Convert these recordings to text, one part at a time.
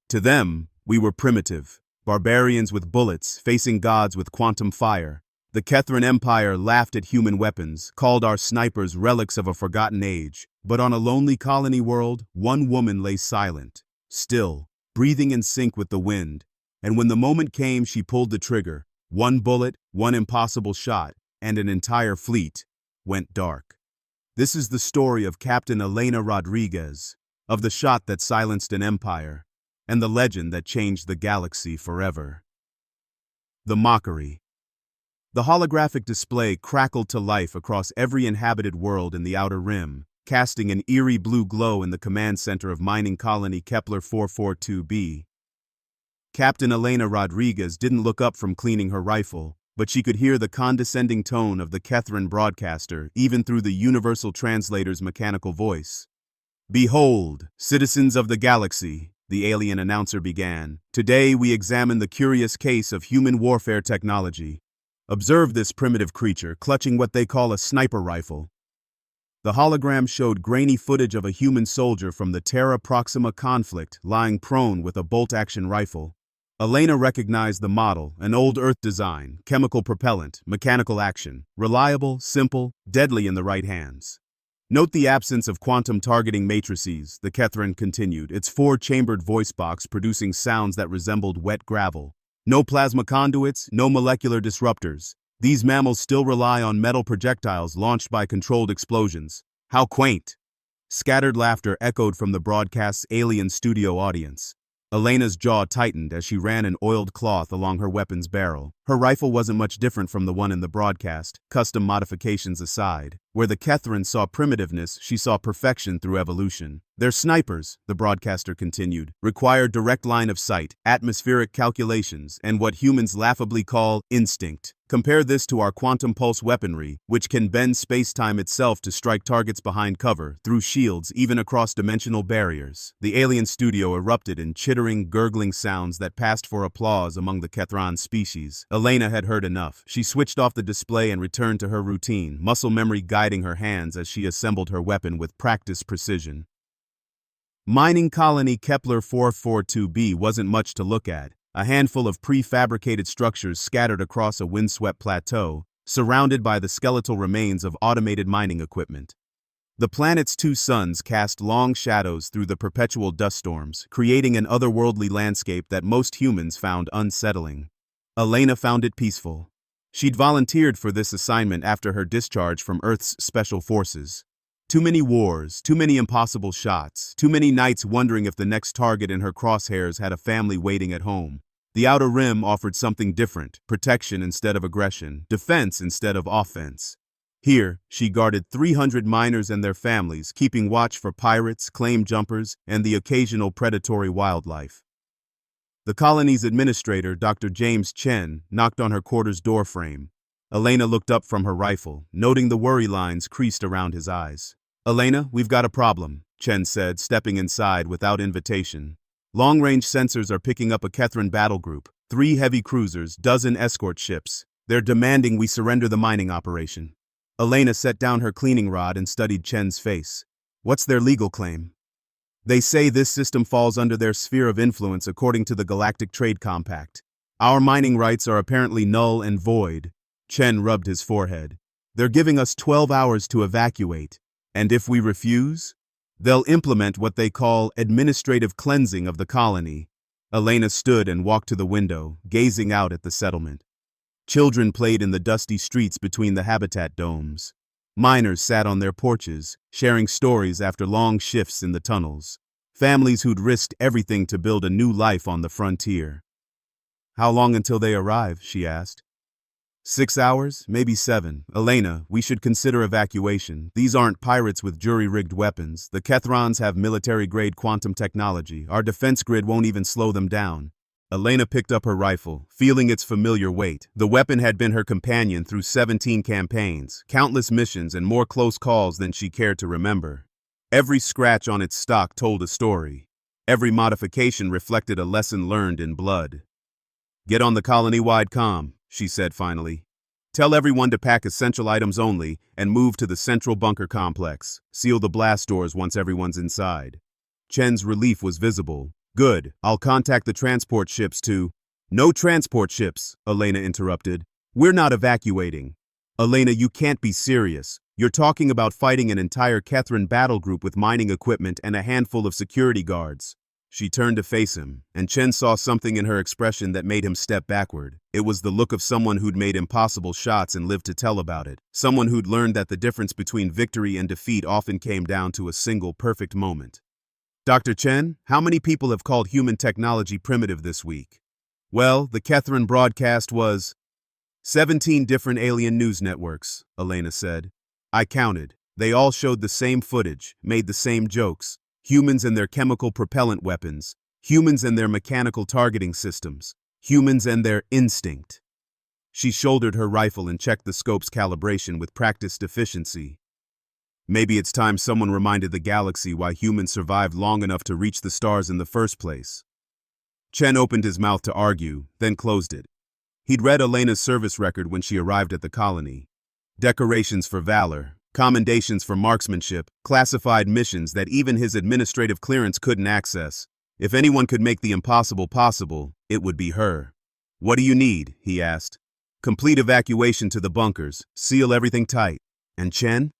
To them, we were primitive, barbarians with bullets facing gods with quantum fire. The Kethran Empire laughed at human weapons, called our snipers relics of a forgotten age. But on a lonely colony world, one woman lay silent, still, breathing in sync with the wind. And when the moment came, she pulled the trigger. One bullet, one impossible shot, and an entire fleet went dark. This is the story of Captain Elena Rodriguez, of the shot that silenced an empire, and the legend that changed the galaxy forever. The mockery. The holographic display crackled to life across every inhabited world in the Outer Rim, casting an eerie blue glow in the command center of mining colony Kepler 442b. Captain Elena Rodriguez didn't look up from cleaning her rifle, but she could hear the condescending tone of the Kethran broadcaster even through the universal translator's mechanical voice. "Behold, citizens of the galaxy," the alien announcer began. "Today we examine the curious case of human warfare technology. Observe this primitive creature clutching what they call a sniper rifle." The hologram showed grainy footage of a human soldier from the Terra Proxima conflict lying prone with a bolt-action rifle. Elena recognized the model, an old Earth design, chemical propellant, mechanical action, reliable, simple, deadly in the right hands. "Note the absence of quantum targeting matrices," the Kethran continued, its four-chambered voice box producing sounds that resembled wet gravel. "No plasma conduits, no molecular disruptors. These mammals still rely on metal projectiles launched by controlled explosions. How quaint!" Scattered laughter echoed from the broadcast's alien studio audience. Elena's jaw tightened as she ran an oiled cloth along her weapon's barrel. Her rifle wasn't much different from the one in the broadcast, custom modifications aside. Where the Kethran saw primitiveness, she saw perfection through evolution. "Their snipers," the broadcaster continued, "require direct line of sight, atmospheric calculations, and what humans laughably call instinct. Compare this to our quantum pulse weaponry, which can bend space-time itself to strike targets behind cover, through shields, even across dimensional barriers." The alien studio erupted in chittering, gurgling sounds that passed for applause among the Kethran species. Elena had heard enough. She switched off the display and returned to her routine, muscle memory guiding her hands as she assembled her weapon with practiced precision. Mining colony Kepler 442b wasn't much to look at. A handful of prefabricated structures scattered across a windswept plateau, surrounded by the skeletal remains of automated mining equipment. The planet's two suns cast long shadows through the perpetual dust storms, creating an otherworldly landscape that most humans found unsettling. Elena found it peaceful. She'd volunteered for this assignment after her discharge from Earth's special forces. Too many wars, too many impossible shots, too many nights wondering if the next target in her crosshairs had a family waiting at home. The Outer Rim offered something different: protection instead of aggression, defense instead of offense. Here, she guarded 300 miners and their families, keeping watch for pirates, claim jumpers, and the occasional predatory wildlife. The colony's administrator, Dr. James Chen, knocked on her quarters doorframe. Elena looked up from her rifle, noting the worry lines creased around his eyes. "Elena, we've got a problem," Chen said, stepping inside without invitation. "Long-range sensors are picking up a Kethran battle group, 3 heavy cruisers, dozen escort ships. They're demanding we surrender the mining operation." Elena set down her cleaning rod and studied Chen's face. "What's their legal claim?" "They say this system falls under their sphere of influence according to the Galactic Trade Compact. Our mining rights are apparently null and void." Chen rubbed his forehead. "They're giving us 12 hours to evacuate. And if we refuse, they'll implement what they call administrative cleansing of the colony." Elena stood and walked to the window, gazing out at the settlement. Children played in the dusty streets between the habitat domes. Miners sat on their porches, sharing stories after long shifts in the tunnels. Families who'd risked everything to build a new life on the frontier. "How long until they arrive?" she asked. 6 hours, maybe 7. "Elena, we should consider evacuation. These aren't pirates with jury-rigged weapons. The Kethrans have military-grade quantum technology. Our defense grid won't even slow them down." Elena picked up her rifle, feeling its familiar weight. The weapon had been her companion through 17 campaigns, countless missions, and more close calls than she cared to remember. Every scratch on its stock told a story. Every modification reflected a lesson learned in blood. "Get on the colony-wide comm," she said finally. "Tell everyone to pack essential items only and move to the central bunker complex. Seal the blast doors once everyone's inside." Chen's relief was visible. Good, I'll contact the transport ships to— No transport ships, Elena interrupted. We're not evacuating. Elena, you can't be serious. You're talking about fighting an entire Kethran battle group with mining equipment and a handful of security guards. She turned to face him, and Chen saw something in her expression that made him step backward. It was the look of someone who'd made impossible shots and lived to tell about it. Someone who'd learned that the difference between victory and defeat often came down to a single perfect moment. Dr. Chen, how many people have called human technology primitive this week? Well, the Kethran broadcast was 17 different alien news networks, Elena said. I counted. They all showed the same footage, made the same jokes. Humans and their chemical propellant weapons. Humans and their mechanical targeting systems. Humans and their instinct. She shouldered her rifle and checked the scope's calibration with practiced efficiency. Maybe it's time someone reminded the galaxy why humans survived long enough to reach the stars in the first place. Chen opened his mouth to argue, then closed it. He'd read Elena's service record when she arrived at the colony. Decorations for valor, commendations for marksmanship, classified missions that even his administrative clearance couldn't access. If anyone could make the impossible possible, it would be her. What do you need? He asked. Complete evacuation to the bunkers, seal everything tight. And Chen?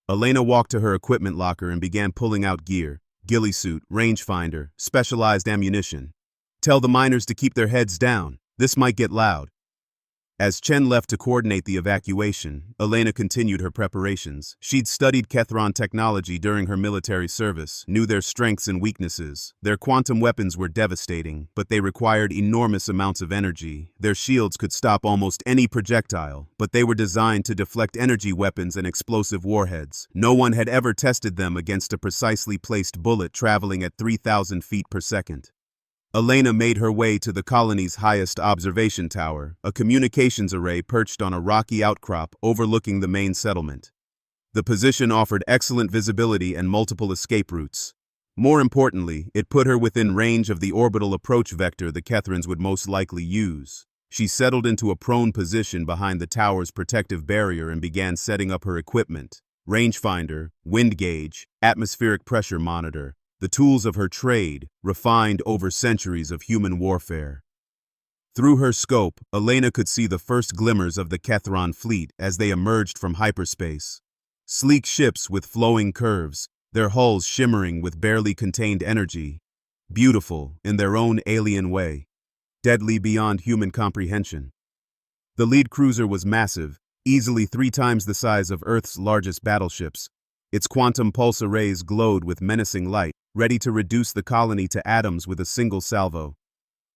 Elena walked to her equipment locker and began pulling out gear, ghillie suit, rangefinder, specialized ammunition. Tell the miners to keep their heads down. This might get loud. As Chen left to coordinate the evacuation, Elena continued her preparations. She'd studied Kethran technology during her military service, knew their strengths and weaknesses. Their quantum weapons were devastating, but they required enormous amounts of energy. Their shields could stop almost any projectile, but they were designed to deflect energy weapons and explosive warheads. No one had ever tested them against a precisely placed bullet traveling at 3,000 feet per second. Elena made her way to the colony's highest observation tower, a communications array perched on a rocky outcrop overlooking the main settlement. The position offered excellent visibility and multiple escape routes. More importantly, it put her within range of the orbital approach vector the Kethrans would most likely use. She settled into a prone position behind the tower's protective barrier and began setting up her equipment: rangefinder, wind gauge, atmospheric pressure monitor, the tools of her trade, refined over centuries of human warfare. Through her scope, Elena could see the first glimmers of the Kethran fleet as they emerged from hyperspace. Sleek ships with flowing curves, their hulls shimmering with barely contained energy. Beautiful in their own alien way. Deadly beyond human comprehension. The lead cruiser was massive, easily 3 times the size of Earth's largest battleships. Its quantum pulse arrays glowed with menacing light, ready to reduce the colony to atoms with a single salvo.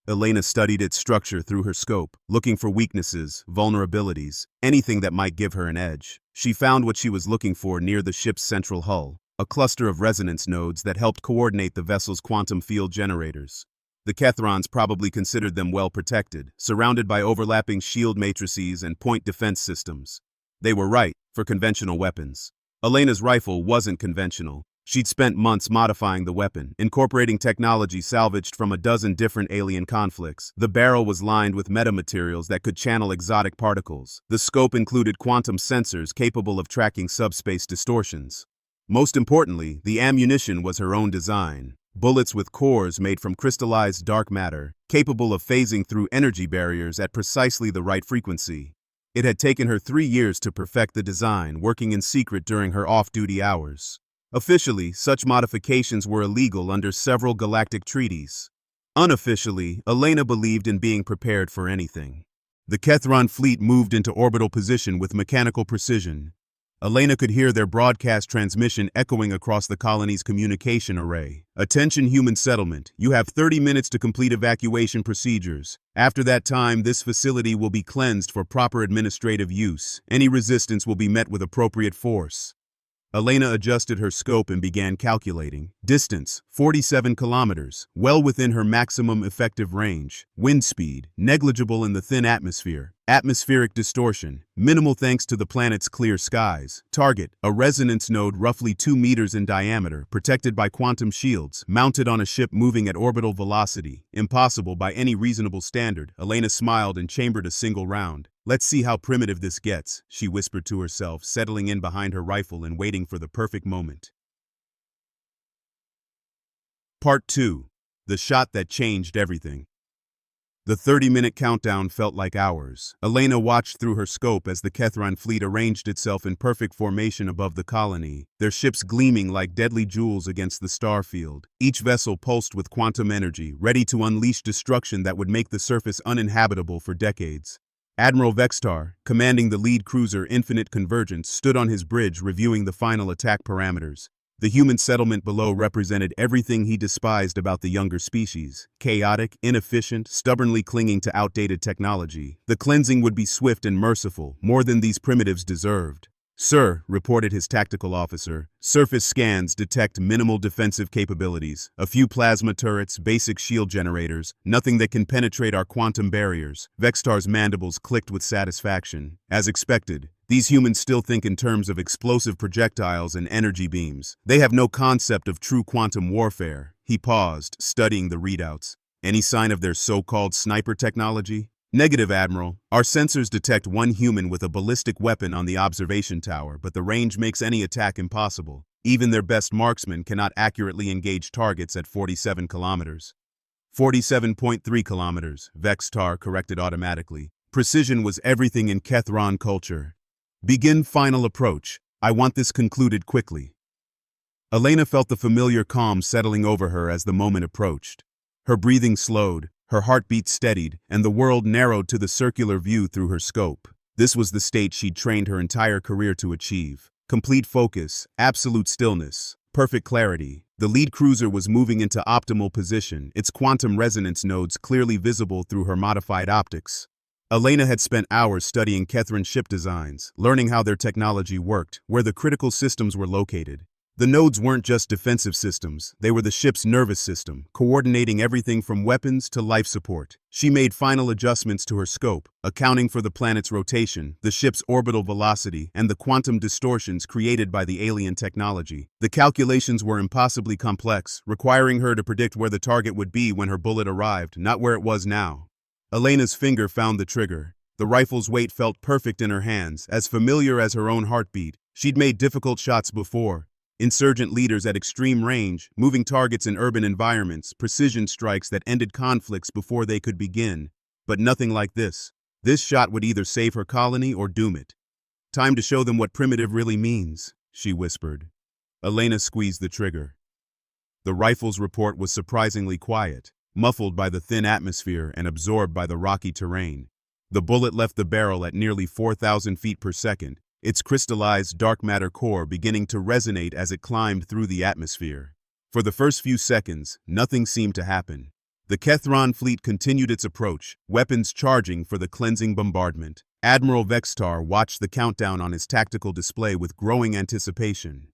Elena studied its structure through her scope, looking for weaknesses, vulnerabilities, anything that might give her an edge. She found what she was looking for near the ship's central hull, a cluster of resonance nodes that helped coordinate the vessel's quantum field generators. The Kethrans probably considered them well protected, surrounded by overlapping shield matrices and point defense systems. They were right, for conventional weapons. Elena's rifle wasn't conventional. She'd spent months modifying the weapon, incorporating technology salvaged from a dozen different alien conflicts. The barrel was lined with metamaterials that could channel exotic particles. The scope included quantum sensors capable of tracking subspace distortions. Most importantly, the ammunition was her own design. Bullets with cores made from crystallized dark matter, capable of phasing through energy barriers at precisely the right frequency. It had taken her 3 years to perfect the design, working in secret during her off-duty hours. Officially, such modifications were illegal under several galactic treaties. Unofficially, Elena believed in being prepared for anything. The Kethran fleet moved into orbital position with mechanical precision. Elena could hear their broadcast transmission echoing across the colony's communication array. Attention human settlement, you have 30 minutes to complete evacuation procedures. After that time, this facility will be cleansed for proper administrative use. Any resistance will be met with appropriate force. Elena adjusted her scope and began calculating. Distance, 47 kilometers, well within her maximum effective range. Wind speed, negligible in the thin atmosphere. Atmospheric distortion, minimal thanks to the planet's clear skies. Target, a resonance node roughly 2 meters in diameter, protected by quantum shields, mounted on a ship moving at orbital velocity. Impossible by any reasonable standard. Elena smiled and chambered a single round. Let's see how primitive this gets, she whispered to herself, settling in behind her rifle and waiting for the perfect moment. Part 2. The shot that changed everything. The 30-minute countdown felt like hours. Elena watched through her scope as the Kethran fleet arranged itself in perfect formation above the colony, their ships gleaming like deadly jewels against the star field. Each vessel pulsed with quantum energy, ready to unleash destruction that would make the surface uninhabitable for decades. Admiral Vextar, commanding the lead cruiser Infinite Convergence, stood on his bridge reviewing the final attack parameters. The human settlement below represented everything he despised about the younger species: chaotic, inefficient, stubbornly clinging to outdated technology. The cleansing would be swift and merciful, more than these primitives deserved. "Sir," reported his tactical officer, "surface scans detect minimal defensive capabilities. A few plasma turrets, basic shield generators, nothing that can penetrate our quantum barriers." Vextar's mandibles clicked with satisfaction. As expected, these humans still think in terms of explosive projectiles and energy beams. They have no concept of true quantum warfare. He paused, studying the readouts. "Any sign of their so-called sniper technology?" "Negative, Admiral. Our sensors detect one human with a ballistic weapon on the observation tower, but the range makes any attack impossible. Even their best marksmen cannot accurately engage targets at 47 kilometers. 47.3 kilometers, Vextar corrected automatically. Precision was everything in Kethran culture. "Begin final approach. I want this concluded quickly." Elena felt the familiar calm settling over her as the moment approached. Her breathing slowed, her heartbeat steadied, and the world narrowed to the circular view through her scope. This was the state she'd trained her entire career to achieve. Complete focus, absolute stillness, perfect clarity. The lead cruiser was moving into optimal position, its quantum resonance nodes clearly visible through her modified optics. Elena had spent hours studying Kethran ship designs, learning how their technology worked, where the critical systems were located. The nodes weren't just defensive systems, they were the ship's nervous system, coordinating everything from weapons to life support. She made final adjustments to her scope, accounting for the planet's rotation, the ship's orbital velocity, and the quantum distortions created by the alien technology. The calculations were impossibly complex, requiring her to predict where the target would be when her bullet arrived, not where it was now. Elena's finger found the trigger. The rifle's weight felt perfect in her hands, as familiar as her own heartbeat. She'd made difficult shots before. Insurgent leaders at extreme range, moving targets in urban environments, precision strikes that ended conflicts before they could begin. But nothing like this. This shot would either save her colony or doom it. "Time to show them what primitive really means," she whispered. Elena squeezed the trigger. The rifle's report was surprisingly quiet, muffled by the thin atmosphere and absorbed by the rocky terrain. The bullet left the barrel at nearly 4,000 feet per second, its crystallized dark matter core beginning to resonate as it climbed through the atmosphere. For the first few seconds, nothing seemed to happen. The Kethran fleet continued its approach, weapons charging for the cleansing bombardment. Admiral Vextar watched the countdown on his tactical display with growing anticipation.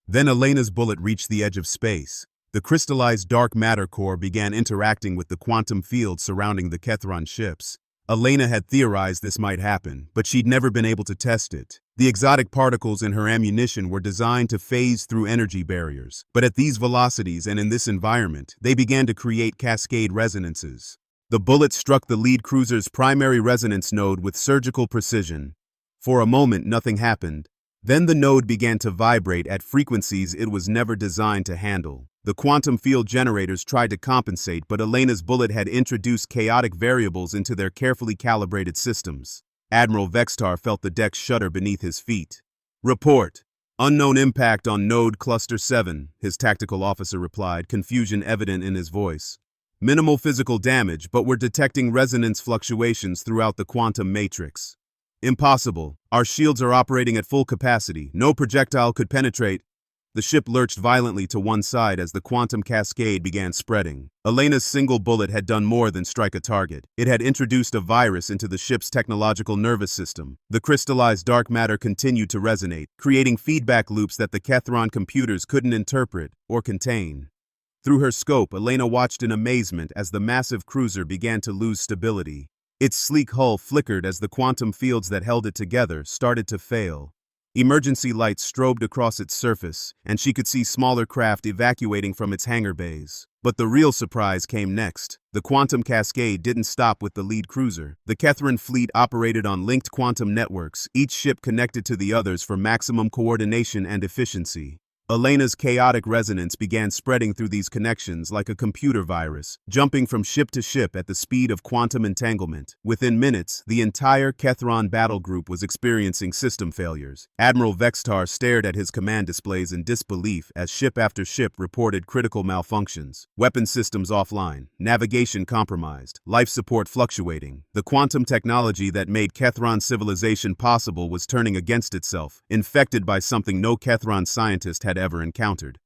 Then Elena's bullet reached the edge of space. The crystallized dark matter core began interacting with the quantum field surrounding the Kethran ships. Elena had theorized this might happen, but she'd never been able to test it. The exotic particles in her ammunition were designed to phase through energy barriers, but at these velocities and in this environment, they began to create cascade resonances. The bullet struck the lead cruiser's primary resonance node with surgical precision. For a moment, nothing happened. Then the node began to vibrate at frequencies it was never designed to handle. The quantum field generators tried to compensate, but Elena's bullet had introduced chaotic variables into their carefully calibrated systems. Admiral Vextar felt the deck shudder beneath his feet. "Report. Unknown impact on Node Cluster 7, his tactical officer replied, confusion evident in his voice. "Minimal physical damage, but we're detecting resonance fluctuations throughout the quantum matrix." "Impossible. Our shields are operating at full capacity. No projectile could penetrate." The ship lurched violently to one side as the quantum cascade began spreading. Elena's single bullet had done more than strike a target. It had introduced a virus into the ship's technological nervous system. The crystallized dark matter continued to resonate, creating feedback loops that the Kethran computers couldn't interpret or contain. Through her scope, Elena watched in amazement as the massive cruiser began to lose stability. Its sleek hull flickered as the quantum fields that held it together started to fail. Emergency lights strobed across its surface, and she could see smaller craft evacuating from its hangar bays. But the real surprise came next. The quantum cascade didn't stop with the lead cruiser. The Kethran fleet operated on linked quantum networks, each ship connected to the others for maximum coordination and efficiency. Elena's chaotic resonance began spreading through these connections like a computer virus, jumping from ship to ship at the speed of quantum entanglement. Within minutes, the entire Kethran battle group was experiencing system failures. Admiral Vextar stared at his command displays in disbelief as ship after ship reported critical malfunctions. Weapon systems offline, navigation compromised, life support fluctuating. The quantum technology that made Kethran civilization possible was turning against itself, infected by something no Kethran scientist had ever encountered.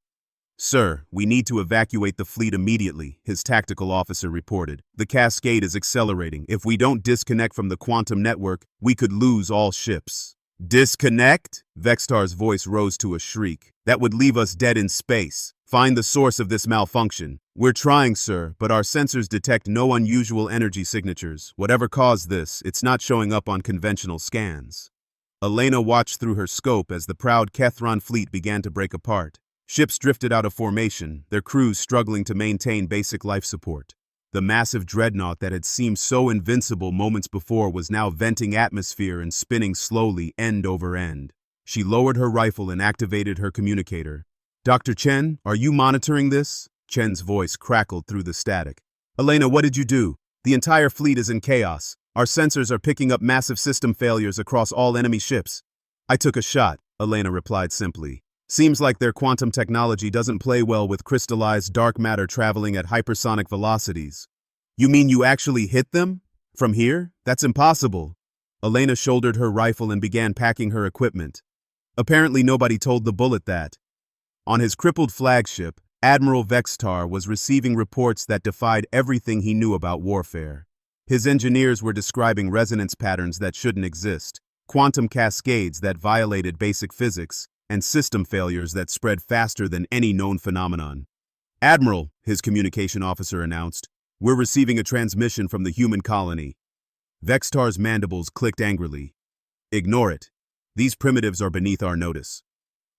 "Sir, we need to evacuate the fleet immediately," his tactical officer reported. "The cascade is accelerating. If we don't disconnect from the quantum network, we could lose all ships." "Disconnect?" Vextar's voice rose to a shriek. "That would leave us dead in space. Find the source of this malfunction." "We're trying, sir, but our sensors detect no unusual energy signatures. Whatever caused this, it's not showing up on conventional scans." Elena watched through her scope as the proud Kethran fleet began to break apart. Ships drifted out of formation, their crews struggling to maintain basic life support. The massive dreadnought that had seemed so invincible moments before was now venting atmosphere and spinning slowly end over end. She lowered her rifle and activated her communicator. "Dr. Chen, are you monitoring this?" Chen's voice crackled through the static. "Elena, what did you do? The entire fleet is in chaos. Our sensors are picking up massive system failures across all enemy ships." "I took a shot," Elena replied simply. "Seems like their quantum technology doesn't play well with crystallized dark matter traveling at hypersonic velocities." "You mean you actually hit them? From here? That's impossible." Elena shouldered her rifle and began packing her equipment. Apparently nobody told the bullet that. On his crippled flagship, Admiral Vextar was receiving reports that defied everything he knew about warfare. His engineers were describing resonance patterns that shouldn't exist, quantum cascades that violated basic physics, and system failures that spread faster than any known phenomenon. "Admiral," his communication officer announced, "we're receiving a transmission from the human colony." Vextar's mandibles clicked angrily. "Ignore it. These primitives are beneath our notice."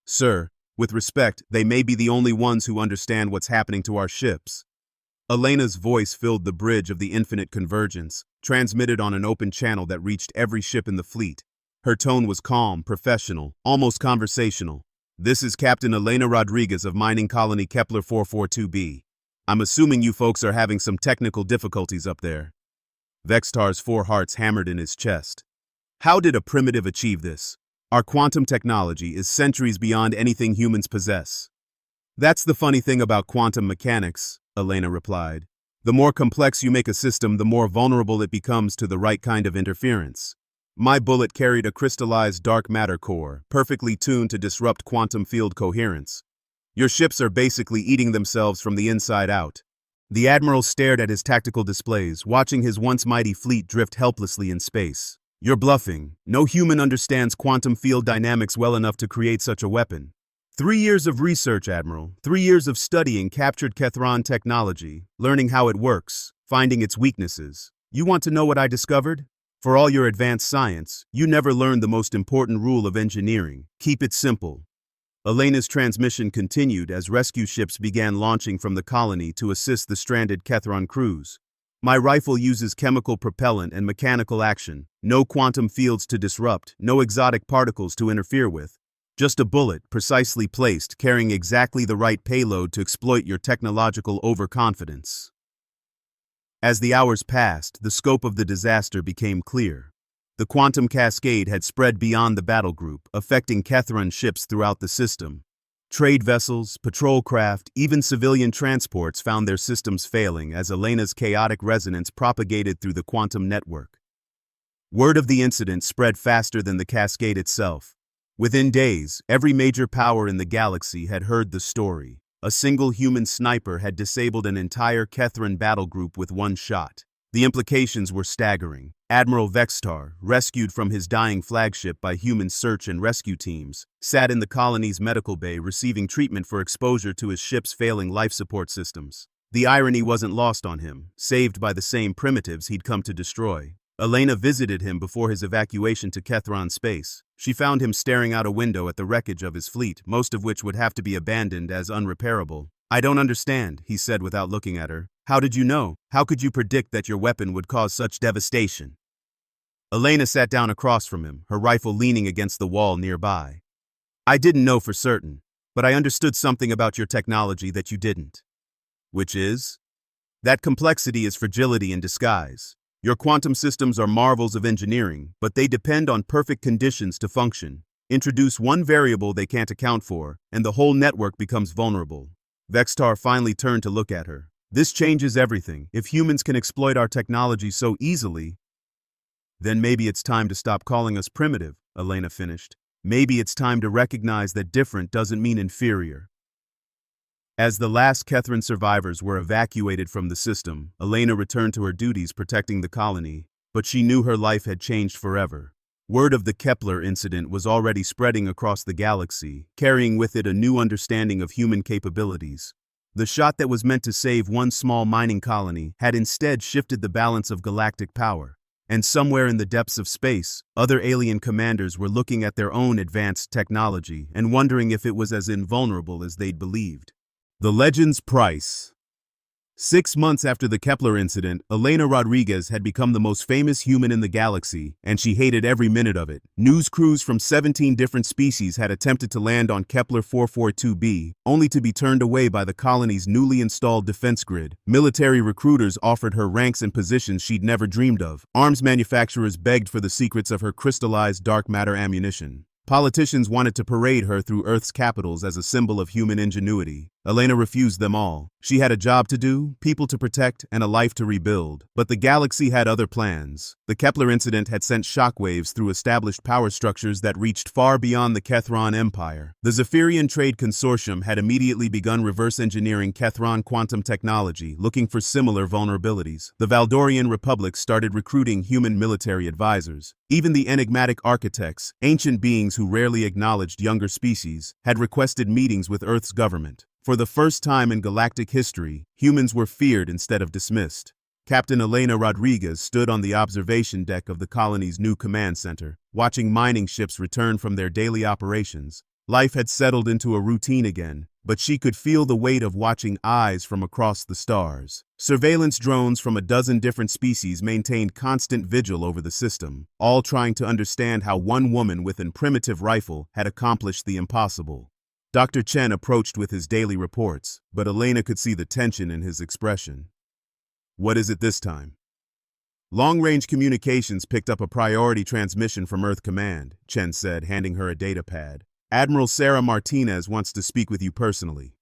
"Sir, with respect, they may be the only ones who understand what's happening to our ships." Elena's voice filled the bridge of the infinite convergence, transmitted on an open channel that reached every ship in the fleet. Her tone was calm, professional, almost conversational. "This is Captain Elena Rodriguez of Mining Colony Kepler 442b. I'm assuming you folks are having some technical difficulties up there." Vextar's four hearts hammered in his chest. How did a primitive achieve this? Our quantum technology is centuries beyond anything humans possess. "That's the funny thing about quantum mechanics," Elena replied. "The more complex you make a system, the more vulnerable it becomes to the right kind of interference. My bullet carried a crystallized dark matter core, perfectly tuned to disrupt quantum field coherence. Your ships are basically eating themselves from the inside out." The Admiral stared at his tactical displays, watching his once mighty fleet drift helplessly in space. "You're bluffing. No human understands quantum field dynamics well enough to create such a weapon." 3 years of research, Admiral. 3 years of studying captured Kethran technology, learning how it works, finding its weaknesses. You want to know what I discovered? For all your advanced science, you never learned the most important rule of engineering. Keep it simple. Elena's transmission continued as rescue ships began launching from the colony to assist the stranded Kethran crews. "My rifle uses chemical propellant and mechanical action. No quantum fields to disrupt, no exotic particles to interfere with. Just a bullet, precisely placed, carrying exactly the right payload to exploit your technological overconfidence." As the hours passed, the scope of the disaster became clear. The quantum cascade had spread beyond the battle group, affecting Kethran ships throughout the system. Trade vessels, patrol craft, even civilian transports found their systems failing as Elena's chaotic resonance propagated through the quantum network. Word of the incident spread faster than the cascade itself. Within days, every major power in the galaxy had heard the story. A single human sniper had disabled an entire Kethran battle group with one shot. The implications were staggering. Admiral Vextar, rescued from his dying flagship by human search and rescue teams, sat in the colony's medical bay receiving treatment for exposure to his ship's failing life support systems. The irony wasn't lost on him, saved by the same primitives he'd come to destroy. Elena visited him before his evacuation to Kethran space. She found him staring out a window at the wreckage of his fleet, most of which would have to be abandoned as unrepairable. "I don't understand," he said without looking at her. "How did you know? How could you predict that your weapon would cause such devastation?" Elena sat down across from him, her rifle leaning against the wall nearby. "I didn't know for certain. But I understood something about your technology that you didn't. Which is? That complexity is fragility in disguise. Your quantum systems are marvels of engineering, but they depend on perfect conditions to function. Introduce one variable they can't account for, and the whole network becomes vulnerable. Vextar finally turned to look at her. This changes everything. If humans can exploit our technology so easily, then maybe it's time to stop calling us primitive, Elena finished. Maybe it's time to recognize that different doesn't mean inferior. As the last Kethran survivors were evacuated from the system, Elena returned to her duties protecting the colony, but she knew her life had changed forever. Word of the Kepler incident was already spreading across the galaxy, carrying with it a new understanding of human capabilities. The shot that was meant to save one small mining colony had instead shifted the balance of galactic power. And somewhere in the depths of space, other alien commanders were looking at their own advanced technology and wondering if it was as invulnerable as they'd believed. The legend's price. 6 months after the Kepler incident, Elena Rodriguez had become the most famous human in the galaxy, and she hated every minute of it. News crews from 17 different species had attempted to land on Kepler 442b, only to be turned away by the colony's newly installed defense grid. Military recruiters offered her ranks and positions she'd never dreamed of. Arms manufacturers begged for the secrets of her crystallized dark matter ammunition. Politicians wanted to parade her through Earth's capitals as a symbol of human ingenuity. Elena refused them all. She had a job to do, people to protect, and a life to rebuild. But the galaxy had other plans. The Kepler incident had sent shockwaves through established power structures that reached far beyond the Kethran Empire. The Zephyrian Trade Consortium had immediately begun reverse engineering Kethran quantum technology, looking for similar vulnerabilities. The Valdorian Republic started recruiting human military advisors. Even the enigmatic architects, ancient beings who rarely acknowledged younger species, had requested meetings with Earth's government. For the first time in galactic history, humans were feared instead of dismissed. Captain Elena Rodriguez stood on the observation deck of the colony's new command center, watching mining ships return from their daily operations. Life had settled into a routine again, but she could feel the weight of watching eyes from across the stars. Surveillance drones from a dozen different species maintained constant vigil over the system, all trying to understand how one woman with an primitive rifle had accomplished the impossible. Dr. Chen approached with his daily reports, but Elena could see the tension in his expression. What is it this time? Long-range communications picked up a priority transmission from Earth Command, Chen said, handing her a data pad. Admiral Sarah Martinez wants to speak with you personally.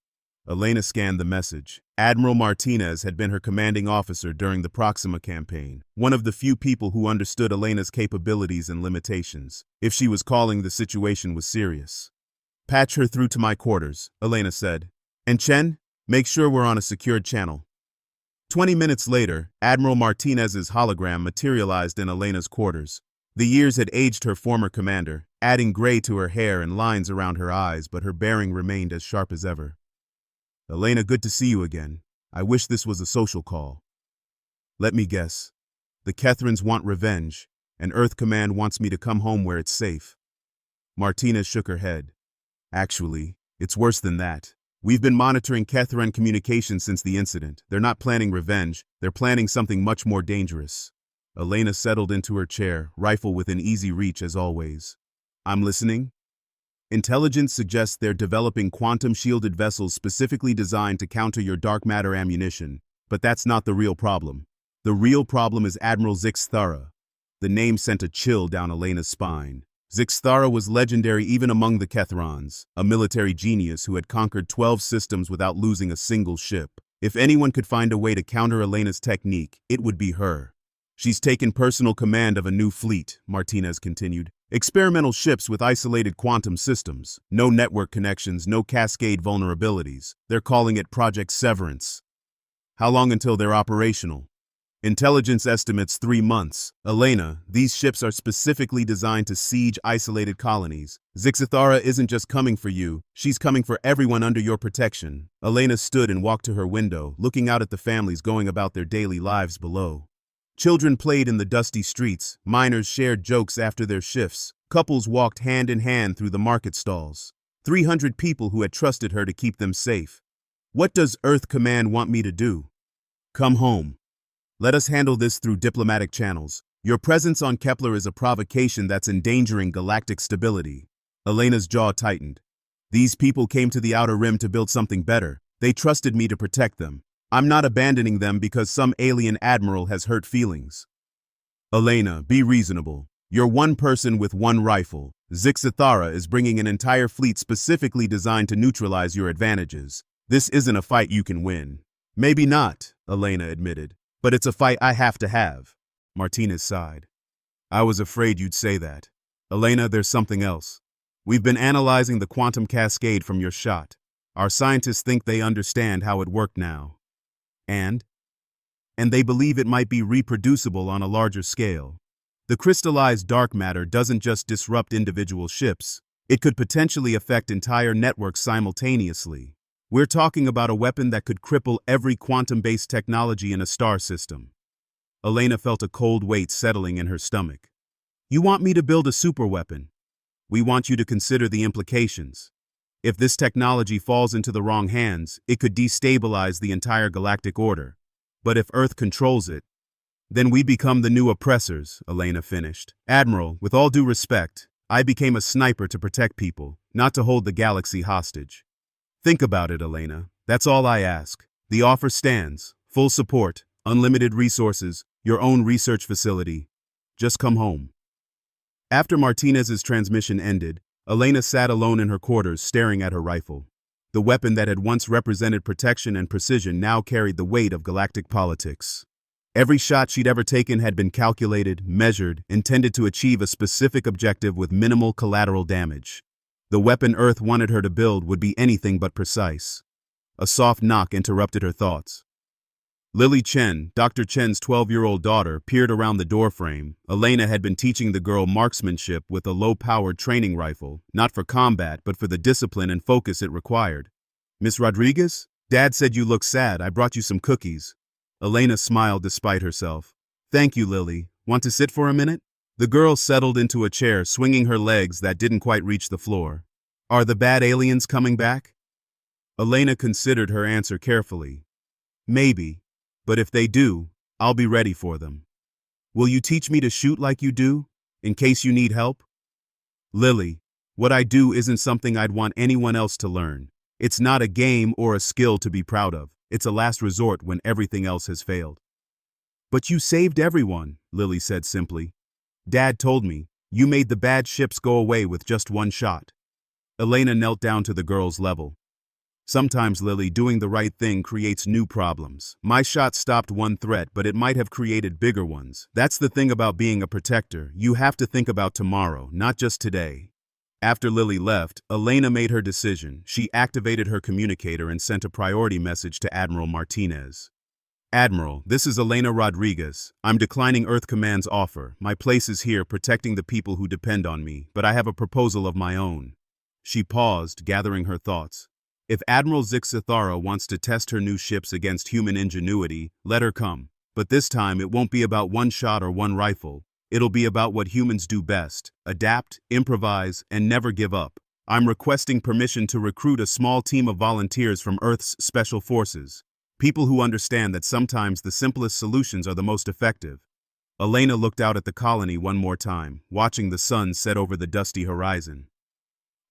Elena scanned the message. Admiral Martinez had been her commanding officer during the Proxima campaign, one of the few people who understood Elena's capabilities and limitations. If she was calling, the situation was serious. Patch her through to my quarters, Elena said. And Chen, make sure we're on a secured channel. 20 minutes later, Admiral Martinez's hologram materialized in Elena's quarters. The years had aged her former commander, adding gray to her hair and lines around her eyes, but her bearing remained as sharp as ever. Elena, good to see you again. I wish this was a social call. Let me guess. The Kethrans want revenge, and Earth Command wants me to come home where it's safe. Martinez shook her head. Actually, it's worse than that. We've been monitoring Kethran communications since the incident. They're not planning revenge, they're planning something much more dangerous. Elena settled into her chair, rifle within easy reach as always. I'm listening. Intelligence suggests they're developing quantum-shielded vessels specifically designed to counter your dark matter ammunition, but that's not the real problem. The real problem is Admiral Zixthara. The name sent a chill down Elena's spine. Zixthara was legendary even among the Kethrans, a military genius who had conquered 12 systems without losing a single ship. If anyone could find a way to counter Elena's technique, it would be her. She's taken personal command of a new fleet, Martinez continued. Experimental ships with isolated quantum systems. No network connections, no cascade vulnerabilities. They're calling it Project Severance. How long until they're operational? Intelligence estimates 3 months. Elena, these ships are specifically designed to siege isolated colonies. Zixthara isn't just coming for you, she's coming for everyone under your protection. Elena stood and walked to her window, looking out at the families going about their daily lives below. Children played in the dusty streets, miners shared jokes after their shifts, couples walked hand in hand through the market stalls. 300 people who had trusted her to keep them safe. What does Earth Command want me to do? Come home. Let us handle this through diplomatic channels. Your presence on Kepler is a provocation that's endangering galactic stability. Elena's jaw tightened. These people came to the Outer Rim to build something better. They trusted me to protect them. I'm not abandoning them because some alien admiral has hurt feelings. Elena, be reasonable. You're one person with one rifle. Zixithara is bringing an entire fleet specifically designed to neutralize your advantages. This isn't a fight you can win. Maybe not, Elena admitted, but it's a fight I have to have. Martinez sighed. I was afraid you'd say that. Elena, there's something else. We've been analyzing the quantum cascade from your shot. Our scientists think they understand how it worked now. And they believe it might be reproducible on a larger scale. The crystallized dark matter doesn't just disrupt individual ships, it could potentially affect entire networks simultaneously. We're talking about a weapon that could cripple every quantum-based technology in a star system. Elena felt a cold weight settling in her stomach. You want me to build a superweapon? We want you to consider the implications. If this technology falls into the wrong hands, it could destabilize the entire galactic order. But if Earth controls it, then we become the new oppressors, Elena finished. Admiral, with all due respect, I became a sniper to protect people, not to hold the galaxy hostage. Think about it, Elena. That's all I ask. The offer stands. Full support, unlimited resources, your own research facility. Just come home. After Martinez's transmission ended, Elena sat alone in her quarters staring at her rifle. The weapon that had once represented protection and precision now carried the weight of galactic politics. Every shot she'd ever taken had been calculated, measured, intended to achieve a specific objective with minimal collateral damage. The weapon Earth wanted her to build would be anything but precise. A soft knock interrupted her thoughts. Lily Chen, Dr. Chen's 12-year-old daughter, peered around the doorframe. Elena had been teaching the girl marksmanship with a low-powered training rifle, not for combat but for the discipline and focus it required. Miss Rodriguez? Dad said you look sad. I brought you some cookies. Elena smiled despite herself. Thank you, Lily. Want to sit for a minute? The girl settled into a chair, swinging her legs that didn't quite reach the floor. Are the bad aliens coming back? Elena considered her answer carefully. Maybe, but if they do, I'll be ready for them. Will you teach me to shoot like you do, in case you need help? Lily, what I do isn't something I'd want anyone else to learn. It's not a game or a skill to be proud of. It's a last resort when everything else has failed. But you saved everyone, Lily said simply. Dad told me, you made the bad ships go away with just one shot. Elena knelt down to the girl's level. Sometimes, Lily, doing the right thing creates new problems. My shot stopped one threat, but it might have created bigger ones. That's the thing about being a protector. You have to think about tomorrow, not just today. After Lily left, Elena made her decision. She activated her communicator and sent a priority message to Admiral Martinez. Admiral, this is Elena Rodriguez. I'm declining Earth Command's offer. My place is here protecting the people who depend on me, but I have a proposal of my own. She paused, gathering her thoughts. If Admiral Zixithara wants to test her new ships against human ingenuity, let her come. But this time it won't be about one shot or one rifle. It'll be about what humans do best: adapt, improvise, and never give up. I'm requesting permission to recruit a small team of volunteers from Earth's special forces. People who understand that sometimes the simplest solutions are the most effective. Elena looked out at the colony one more time, watching the sun set over the dusty horizon.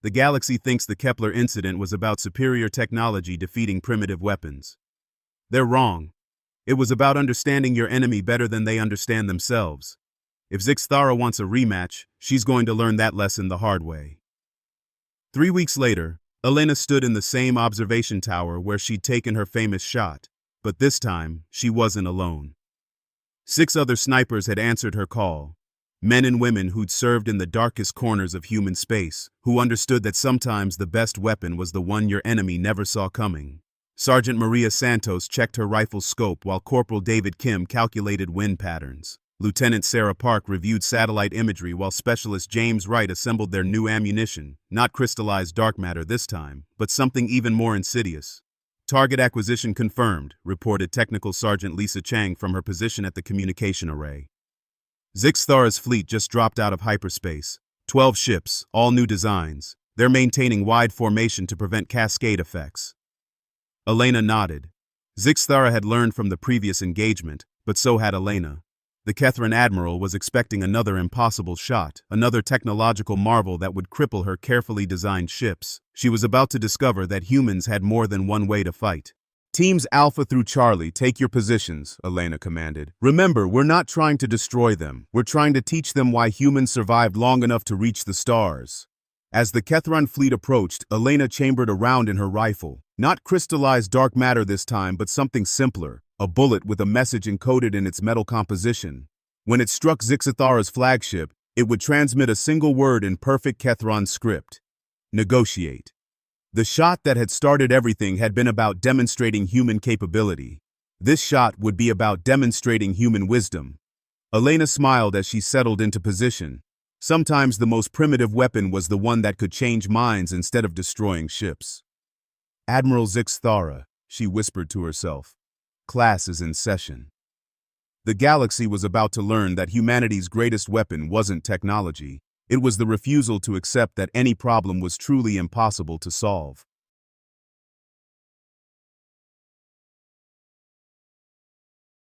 The galaxy thinks the Kepler incident was about superior technology defeating primitive weapons. They're wrong. It was about understanding your enemy better than they understand themselves. If Zixithara wants a rematch, she's going to learn that lesson the hard way. 3 weeks later, Elena stood in the same observation tower where she'd taken her famous shot, but this time, she wasn't alone. 6 other snipers had answered her call. Men and women who'd served in the darkest corners of human space, who understood that sometimes the best weapon was the one your enemy never saw coming. Sergeant Maria Santos checked her rifle's scope while Corporal David Kim calculated wind patterns. Lieutenant Sarah Park reviewed satellite imagery while Specialist James Wright assembled their new ammunition, not crystallized dark matter this time, but something even more insidious. Target acquisition confirmed, reported Technical Sergeant Lisa Chang from her position at the communication array. Zixithara's fleet just dropped out of hyperspace. 12 ships, all new designs. They're maintaining wide formation to prevent cascade effects. Elena nodded. Zixithara had learned from the previous engagement, but so had Elena. The Kethran Admiral was expecting another impossible shot, another technological marvel that would cripple her carefully designed ships. She was about to discover that humans had more than one way to fight. Teams Alpha through Charlie, take your positions, Elena commanded. Remember, we're not trying to destroy them. We're trying to teach them why humans survived long enough to reach the stars. As the Kethran fleet approached, Elena chambered a round in her rifle. Not crystallized dark matter this time, but something simpler, a bullet with a message encoded in its metal composition. When it struck Zixathara's flagship, it would transmit a single word in perfect Kethran script: negotiate. The shot that had started everything had been about demonstrating human capability. This shot would be about demonstrating human wisdom. Elena smiled as she settled into position. Sometimes the most primitive weapon was the one that could change minds instead of destroying ships. Admiral Zixathara, she whispered to herself. Class is in session. The galaxy was about to learn that humanity's greatest weapon wasn't technology. It was the refusal to accept that any problem was truly impossible to solve.